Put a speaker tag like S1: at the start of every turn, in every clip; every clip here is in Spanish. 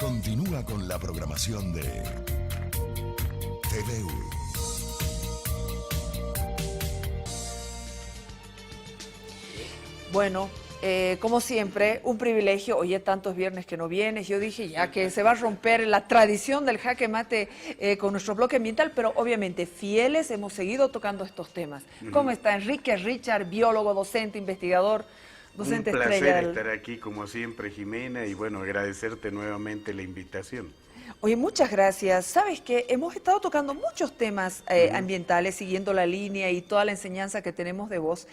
S1: Continúa con la programación de TVU.
S2: Bueno, como siempre, un privilegio. Oye, tantos viernes que no vienes. Yo dije ya que se va a romper la tradición del jaque mate con nuestro bloque ambiental, pero obviamente fieles hemos seguido tocando estos temas. ¿Cómo está Enrique Richard, biólogo, docente, investigador, docente
S3: Un
S2: estrella
S3: placer estar aquí como siempre, Jimena, y bueno, agradecerte nuevamente la invitación.
S2: Oye, muchas gracias. Sabes que hemos estado tocando muchos temas ambientales, siguiendo la línea y toda la enseñanza que tenemos de vos,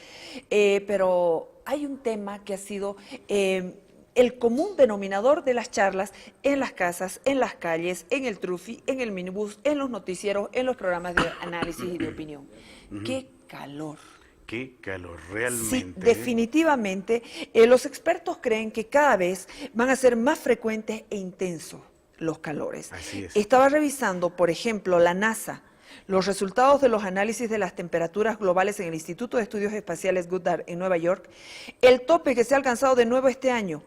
S2: pero hay un tema que ha sido el común denominador de las charlas en las casas, en las calles, en el trufi, en el minibús, en los noticieros, en los programas de análisis y de opinión. ¡Qué calor!
S3: Qué calor, realmente.
S2: Sí, definitivamente. Los expertos creen que cada vez van a ser más frecuentes e intensos los calores.
S3: Así es.
S2: Estaba revisando, por ejemplo, la NASA, los resultados de los análisis de las temperaturas globales en el Instituto de Estudios Espaciales Goddard en Nueva York. El tope que se ha alcanzado de nuevo este año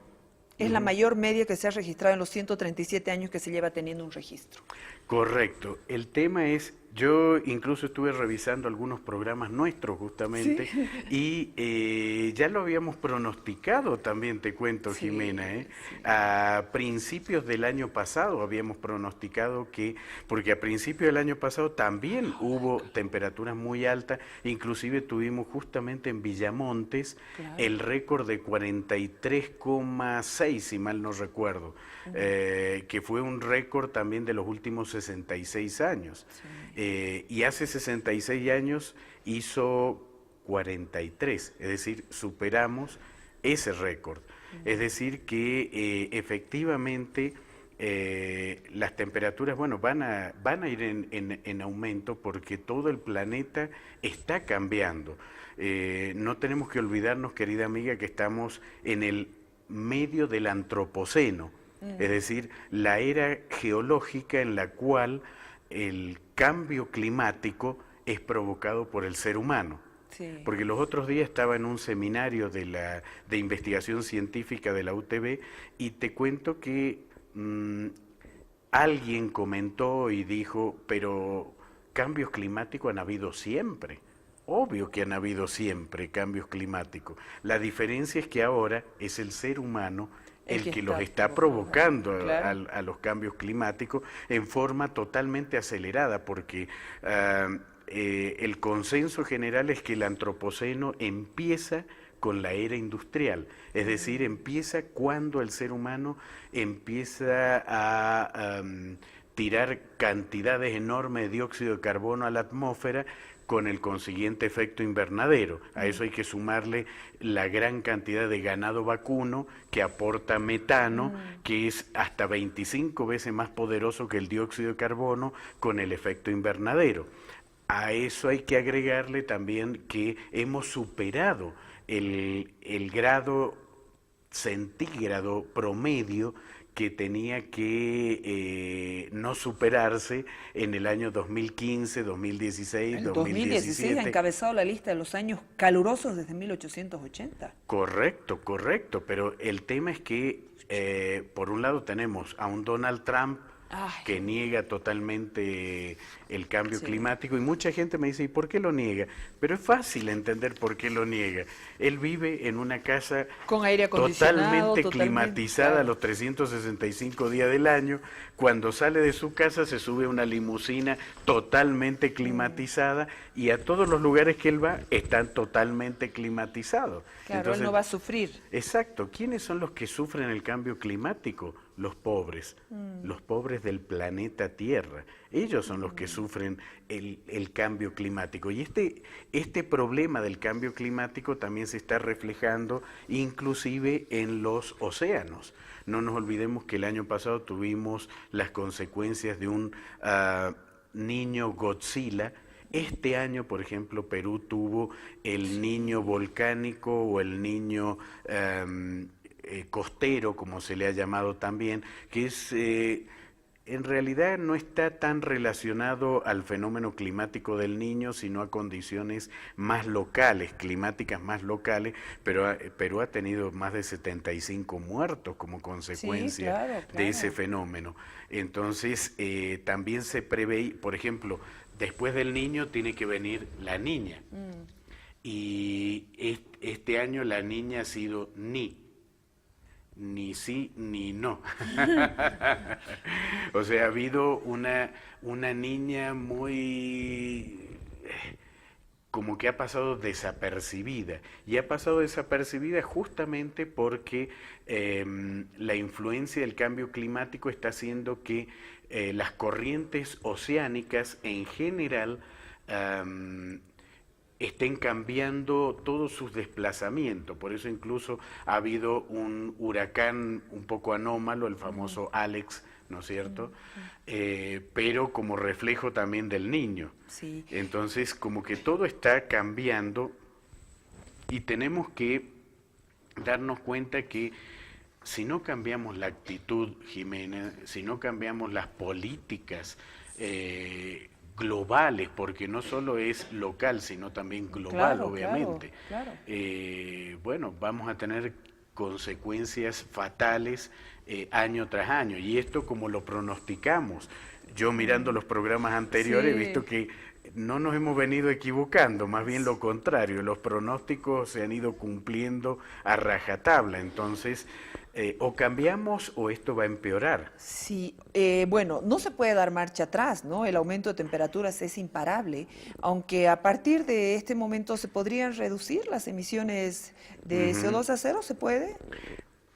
S2: es la mayor media que se ha registrado en los 137 años que se lleva teniendo un registro.
S3: Correcto. El tema es, yo incluso estuve revisando algunos programas nuestros justamente,
S2: ¿Sí?
S3: y ya lo habíamos pronosticado también, te cuento,
S2: Sí,
S3: Jimena,
S2: sí.
S3: A principios del año pasado habíamos pronosticado que, porque a principios del año pasado también hubo temperaturas muy altas, inclusive tuvimos justamente en Villamontes el récord de 43,6, si mal no recuerdo, que fue un récord también de los últimos 66 años. Y hace 66 años hizo 43, es decir, superamos ese récord. Es decir que efectivamente las temperaturas, bueno, van a ir en aumento porque todo el planeta está cambiando. No tenemos que olvidarnos, querida amiga, que estamos en el medio del antropoceno, es decir, la era geológica en la cual el cambio climático es provocado por el ser humano.
S2: Sí.
S3: Porque los otros días estaba en un seminario de investigación científica de la UTB y te cuento que alguien comentó y dijo, pero cambios climáticos han habido siempre. Obvio que han habido siempre cambios climáticos. La diferencia es que ahora es el ser humano el que los está provocando
S2: claro,
S3: a los cambios climáticos en forma totalmente acelerada, porque el consenso general es que el antropoceno empieza con la era industrial, es decir, empieza cuando el ser humano empieza a tirar cantidades enormes de dióxido de carbono a la atmósfera, con el consiguiente efecto invernadero. A eso hay que sumarle la gran cantidad de ganado vacuno que aporta metano, que es hasta 25 veces más poderoso que el dióxido de carbono con el efecto invernadero. A eso hay que agregarle también que hemos superado el grado centígrado promedio que tenía que no superarse en el año 2015, 2016,
S2: el
S3: 2017.
S2: 2016 ha encabezado la lista de los años calurosos desde 1880.
S3: Correcto, correcto, pero el tema es que por un lado tenemos a un Donald Trump que niega totalmente el cambio climático, y mucha gente me dice, ¿y por qué lo niega? Pero es fácil entender por qué lo niega. Él vive en una casa
S2: con aire acondicionado,
S3: totalmente climatizada, claro, los 365 días del año. Cuando sale de su casa se sube a una limusina totalmente climatizada, y a todos los lugares que él va están totalmente climatizados.
S2: Claro, entonces, él no va a sufrir.
S3: Exacto. ¿Quiénes son los que sufren el cambio climático? Los pobres del planeta Tierra. Ellos son los que sufren el cambio climático. Y este problema del cambio climático también se está reflejando inclusive en los océanos. No nos olvidemos que el año pasado tuvimos las consecuencias de un niño Godzilla. Este año, por ejemplo, Perú tuvo el niño volcánico o el niño costero, como se le ha llamado también, que es en realidad no está tan relacionado al fenómeno climático del Niño, sino a condiciones más locales, climáticas más locales, pero Perú ha tenido más de 75 muertos como consecuencia
S2: claro,
S3: de ese
S2: claro.
S3: fenómeno. Entonces, también se prevé, por ejemplo, después del Niño tiene que venir la niña. Y este año la niña ha sido ni sí ni no. O sea, ha habido una niña muy como que ha pasado desapercibida. Y ha pasado desapercibida justamente porque la influencia del cambio climático está haciendo que las corrientes oceánicas en general estén cambiando todos sus desplazamientos. Por eso incluso ha habido un huracán un poco anómalo, el famoso Alex, ¿no es cierto? Pero como reflejo también del Niño.
S2: Sí.
S3: Entonces, como que todo está cambiando y tenemos que darnos cuenta que si no cambiamos la actitud, Jimena, si no cambiamos las políticas globales, porque no solo es local, sino también global,
S2: Claro,
S3: obviamente,
S2: claro,
S3: bueno, vamos a tener consecuencias fatales año tras año. Y esto como lo pronosticamos. Yo mirando los programas anteriores he
S2: Sí.
S3: visto que no nos hemos venido equivocando, más bien lo contrario, los pronósticos se han ido cumpliendo a rajatabla. Entonces, o cambiamos o esto va a empeorar.
S2: Sí, bueno, no se puede dar marcha atrás, ¿no? El aumento de temperaturas es imparable, aunque a partir de este momento se podrían reducir las emisiones de
S3: Ujú.
S2: CO2 a cero, ¿se puede?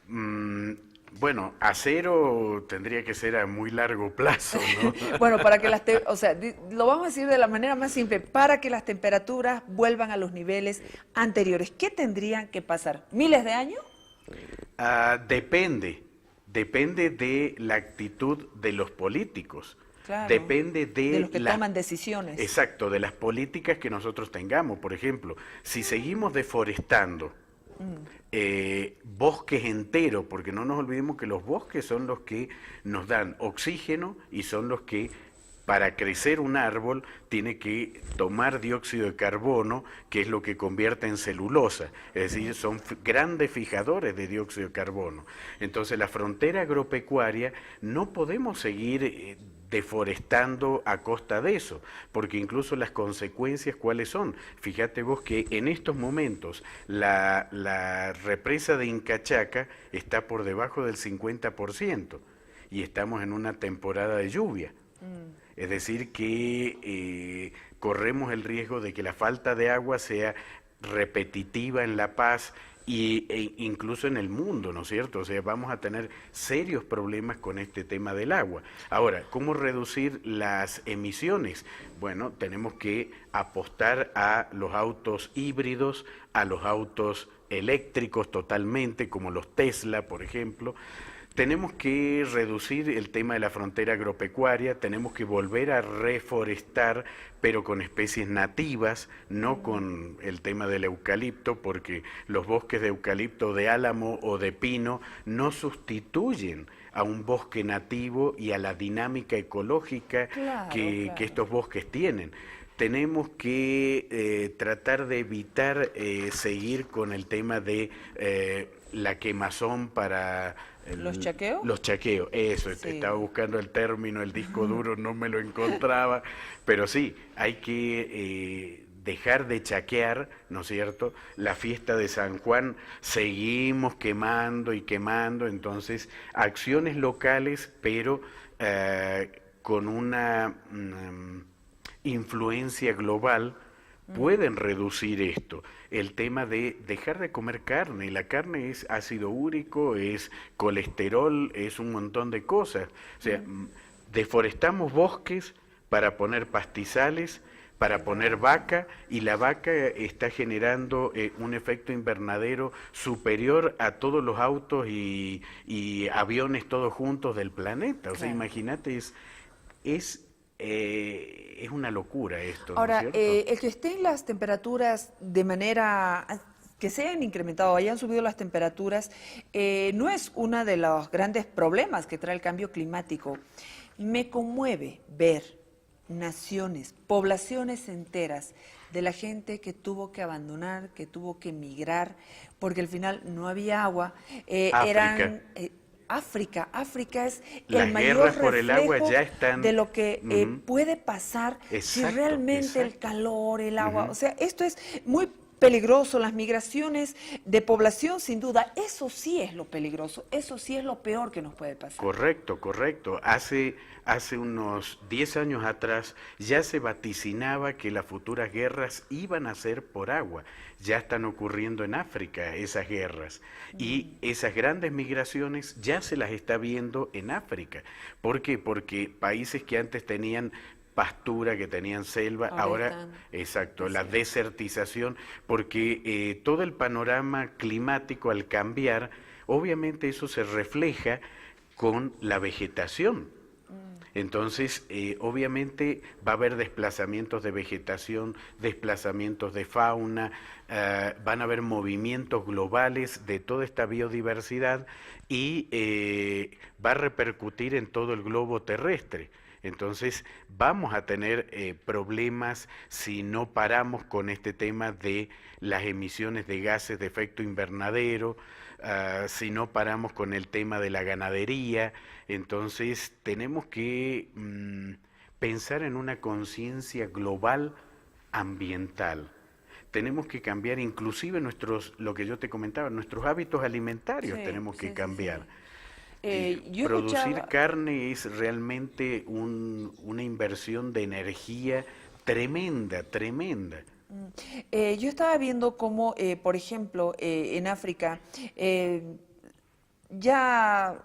S3: Mm, bueno, a cero tendría que ser a muy largo plazo, ¿no?
S2: Bueno, para que o sea, lo vamos a decir de la manera más simple, para que las temperaturas vuelvan a los niveles anteriores, ¿qué tendrían que pasar? ¿Miles de años?
S3: Depende de la actitud de los políticos,
S2: Claro,
S3: depende
S2: de
S3: de
S2: los que toman decisiones.
S3: exacto, de las políticas que nosotros tengamos. Por ejemplo, si seguimos deforestando bosques enteros, porque no nos olvidemos que los bosques son los que nos dan oxígeno y son los que para crecer un árbol tiene que tomar dióxido de carbono, que es lo que convierte en celulosa, es decir, son grandes fijadores de dióxido de carbono. Entonces la frontera agropecuaria no podemos seguir deforestando a costa de eso, porque incluso las consecuencias, ¿cuáles son? Fíjate vos que en estos momentos la represa de Incachaca está por debajo del 50% y estamos en una temporada de lluvia. Es decir, que corremos el riesgo de que la falta de agua sea repetitiva en La Paz e incluso en el mundo, ¿no es cierto? O sea, vamos a tener serios problemas con este tema del agua. Ahora, ¿cómo reducir las emisiones? Bueno, tenemos que apostar a los autos híbridos, a los autos eléctricos totalmente, como los Tesla, por ejemplo. Tenemos que reducir el tema de la frontera agropecuaria, tenemos que volver a reforestar, pero con especies nativas, no con el tema del eucalipto, porque los bosques de eucalipto, de álamo o de pino no sustituyen a un bosque nativo y a la dinámica ecológica
S2: Claro,
S3: que
S2: claro.
S3: estos bosques tienen. Tenemos que tratar de evitar seguir con el tema de la quemazón para
S2: ¿Los chaqueos?
S3: los chaqueos, eso,
S2: Sí.
S3: estaba buscando el término, el disco duro, no me lo encontraba, pero sí, hay que dejar de chaquear, ¿no es cierto? La fiesta de San Juan, seguimos quemando y quemando, entonces, acciones locales, pero con una influencia global, pueden reducir esto. El tema de dejar de comer carne. La carne es ácido úrico, es colesterol, es un montón de cosas. O sea, deforestamos bosques para poner pastizales, para poner vaca, y la vaca está generando un efecto invernadero superior a todos los autos y aviones todos juntos del planeta. O sea,
S2: Claro.
S3: imagínate, es una locura esto, ¿no es
S2: Ahora,
S3: cierto?
S2: el que estén las temperaturas de manera que se hayan incrementado, hayan subido las temperaturas, no es uno de los grandes problemas que trae el cambio climático. Me conmueve ver naciones, poblaciones enteras de la gente que tuvo que abandonar, que tuvo que emigrar, porque al final no había agua. África es el mayor
S3: por el agua
S2: reflejo
S3: ya están,
S2: de lo que puede pasar si realmente el calor, el agua, o sea, esto es muy peligroso. Las migraciones de población, sin duda, eso sí es lo peligroso, eso sí es lo peor que nos puede pasar.
S3: Correcto, correcto. Hace unos 10 años atrás ya se vaticinaba que las futuras guerras iban a ser por agua. Ya están ocurriendo en África esas guerras y esas grandes migraciones ya se las está viendo en África. ¿Por qué? Porque países que antes tenían pastura, que tenían selva, ahora exacto, la desertización, porque todo el panorama climático al cambiar, obviamente eso se refleja con la vegetación. Entonces, obviamente va a haber desplazamientos de vegetación, desplazamientos de fauna, van a haber movimientos globales de toda esta biodiversidad y va a repercutir en todo el globo terrestre. Entonces vamos a tener problemas si no paramos con este tema de las emisiones de gases de efecto invernadero, si no paramos con el tema de la ganadería. Entonces tenemos que pensar en una conciencia global ambiental. Tenemos que cambiar inclusive lo que yo te comentaba, nuestros hábitos alimentarios tenemos que cambiar. Producir carne es realmente una inversión de energía tremenda, tremenda.
S2: Yo estaba viendo cómo, por ejemplo, en África, ya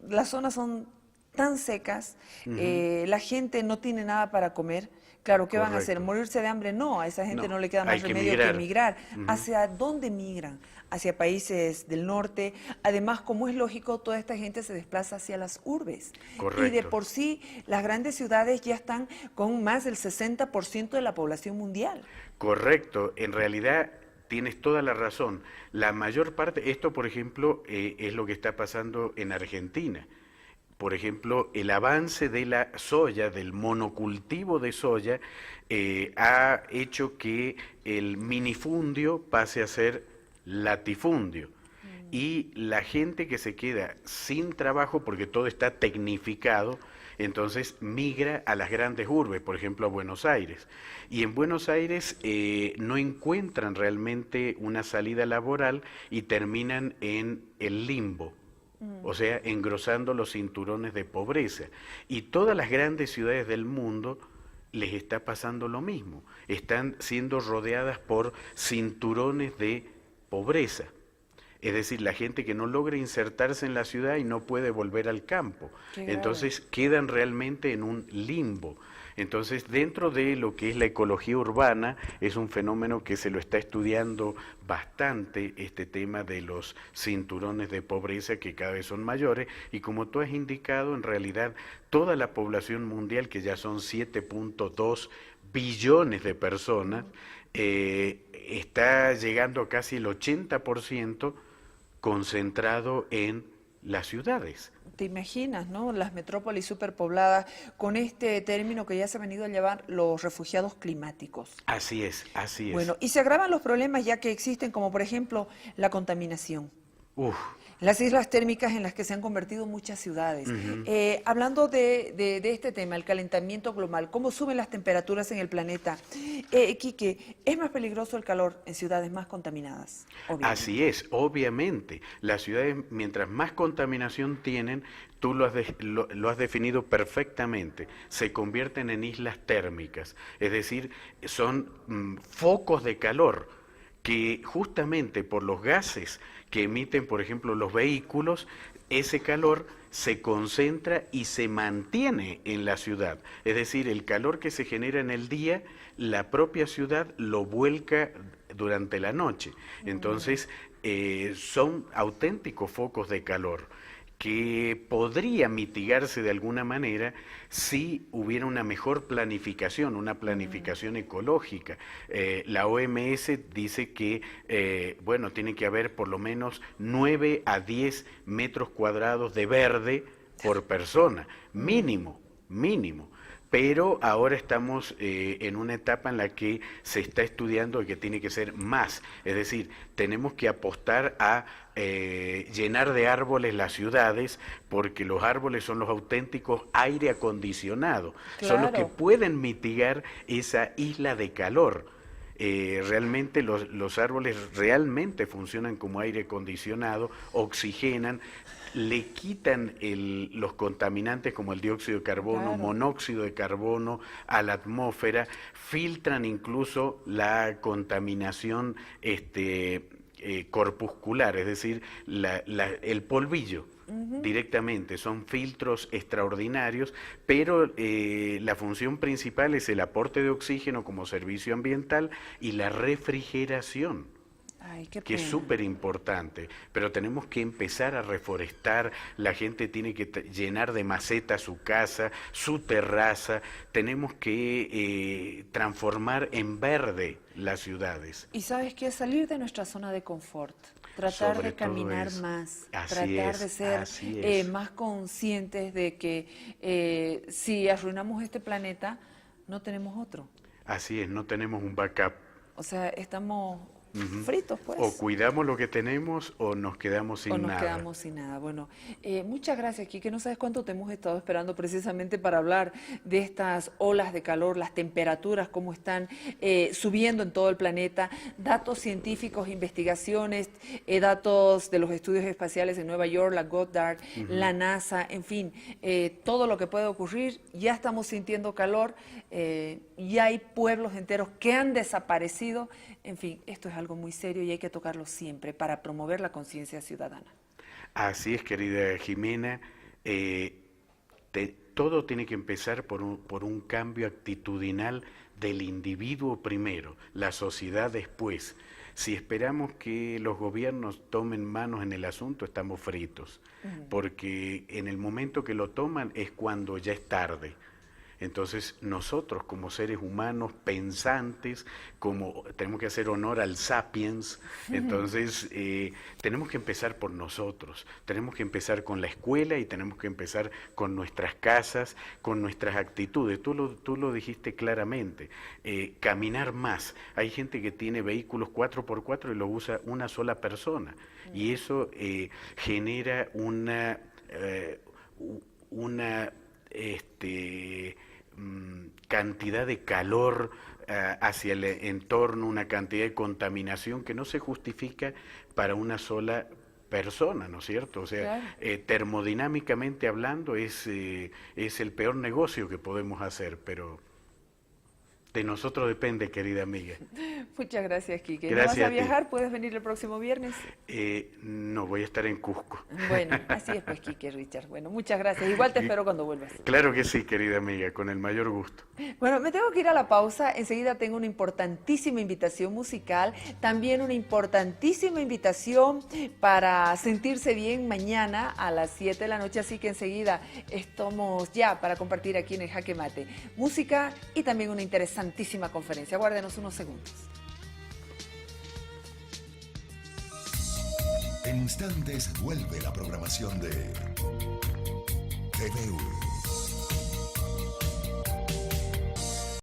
S2: las zonas son tan secas, la gente no tiene nada para comer. Claro, ¿qué van a hacer? ¿Morirse de hambre? No, a esa gente no le queda más remedio que emigrar. ¿Hacia dónde migran? Hacia países del norte. Además, como es lógico, toda esta gente se desplaza hacia las urbes.
S3: Correcto.
S2: Y de por sí, las grandes ciudades ya están con más del 60% de la población mundial.
S3: Correcto. En realidad tienes toda la razón. La mayor parte, esto por ejemplo, es lo que está pasando en Argentina. Por ejemplo, el avance de la soya, del monocultivo de soya, ha hecho que el minifundio pase a ser latifundio. Y la gente que se queda sin trabajo, porque todo está tecnificado, entonces migra a las grandes urbes, por ejemplo a Buenos Aires. Y en Buenos Aires no encuentran realmente una salida laboral y terminan en el limbo. O sea, engrosando los cinturones de pobreza. Y todas las grandes ciudades del mundo les está pasando lo mismo. Están siendo rodeadas por cinturones de pobreza. Es decir, la gente que no logra insertarse en la ciudad y no puede volver al campo. Entonces quedan realmente en un limbo. Entonces, dentro de lo que es la ecología urbana, es un fenómeno que se lo está estudiando bastante, este tema de los cinturones de pobreza que cada vez son mayores, y como tú has indicado, en realidad toda la población mundial, que ya son 7.2 billones de personas, está llegando a casi el 80% concentrado en las ciudades.
S2: Te imaginas, ¿no? Las metrópolis superpobladas, con este término que ya se ha venido a llamar los refugiados climáticos.
S3: Así es, así es.
S2: Bueno, y se agravan los problemas ya que existen, como por ejemplo la contaminación. Las islas térmicas en las que se han convertido muchas ciudades. Hablando de este tema, el calentamiento global, cómo suben las temperaturas en el planeta. Quique, ¿es más peligroso el calor en ciudades más contaminadas? Obviamente.
S3: Así es, obviamente. Las ciudades, mientras más contaminación tienen, tú lo has definido perfectamente, se convierten en islas térmicas. Es decir, son focos de calor que justamente por los gases que emiten, por ejemplo, los vehículos, ese calor se concentra y se mantiene en la ciudad. Es decir, el calor que se genera en el día, la propia ciudad lo vuelca durante la noche. Entonces, son auténticos focos de calor que podría mitigarse de alguna manera si hubiera una mejor planificación, una planificación ecológica. La OMS dice que, bueno, tiene que haber por lo menos 9 a 10 metros cuadrados de verde por persona, mínimo, mínimo. Pero ahora estamos en una etapa en la que se está estudiando que tiene que ser más, es decir, tenemos que apostar a llenar de árboles las ciudades, porque los árboles son los auténticos aire acondicionado, son los que pueden mitigar esa isla de calor. Realmente los árboles realmente funcionan como aire acondicionado, oxigenan, le quitan los contaminantes como el dióxido de carbono, monóxido de carbono a la atmósfera, filtran incluso la contaminación corpuscular, es decir, el polvillo. Directamente, son filtros extraordinarios, pero la función principal es el aporte de oxígeno como servicio ambiental y la refrigeración.
S2: Ay, qué
S3: que es súper importante, pero tenemos que empezar a reforestar, la gente tiene que llenar de maceta su casa, su terraza, tenemos que transformar en verde las ciudades.
S2: Y sabes qué, salir de nuestra zona de confort, tratar de caminar más, tratar de ser más conscientes de que si arruinamos este planeta, no tenemos otro.
S3: Así es, no tenemos un backup.
S2: O sea, estamos fritos, pues.
S3: O cuidamos lo que tenemos o nos quedamos sin nada.
S2: O nos quedamos sin nada. Bueno, muchas gracias, Quique. No sabes cuánto te hemos estado esperando precisamente para hablar de estas olas de calor, las temperaturas, cómo están subiendo en todo el planeta, datos científicos, investigaciones, datos de los estudios espaciales en Nueva York, la Goddard, la NASA, en fin, todo lo que puede ocurrir. Ya estamos sintiendo calor, ya hay pueblos enteros que han desaparecido. En fin, esto es algo muy serio y hay que tocarlo siempre para promover la conciencia ciudadana.
S3: Así es, querida Jimena. Todo tiene que empezar por un cambio actitudinal del individuo primero, la sociedad después. Si esperamos que los gobiernos tomen manos en el asunto, estamos fritos, porque en el momento que lo toman es cuando ya es tarde. Entonces nosotros como seres humanos pensantes, tenemos que hacer honor al sapiens, entonces tenemos que empezar por nosotros, tenemos que empezar con la escuela y tenemos que empezar con nuestras casas, con nuestras actitudes. Tú lo dijiste claramente, caminar más. Hay gente que tiene vehículos 4x4 y lo usa una sola persona y eso genera una cantidad de calor hacia el entorno, una cantidad de contaminación que no se justifica para una sola persona, ¿no es cierto? O sea, termodinámicamente hablando es el peor negocio que podemos hacer, pero de nosotros depende, querida amiga.
S2: Muchas gracias, Quique.
S3: Gracias.
S2: ¿No vas a viajar? ¿Puedes venir el próximo viernes?
S3: No, voy a estar en Cusco.
S2: Bueno, así es pues, Quique, Richard. Bueno, muchas gracias. Igual te espero cuando vuelvas.
S3: Claro que sí, querida amiga, con el mayor gusto.
S2: Bueno, me tengo que ir a la pausa. Enseguida tengo una importantísima invitación musical, también una importantísima invitación para sentirse bien mañana a las 7 de la noche, así que enseguida estamos ya para compartir aquí en el Jaque Mate música y también una interesantísima conferencia. Guárdenos unos segundos.
S1: En instantes vuelve la programación de TVU.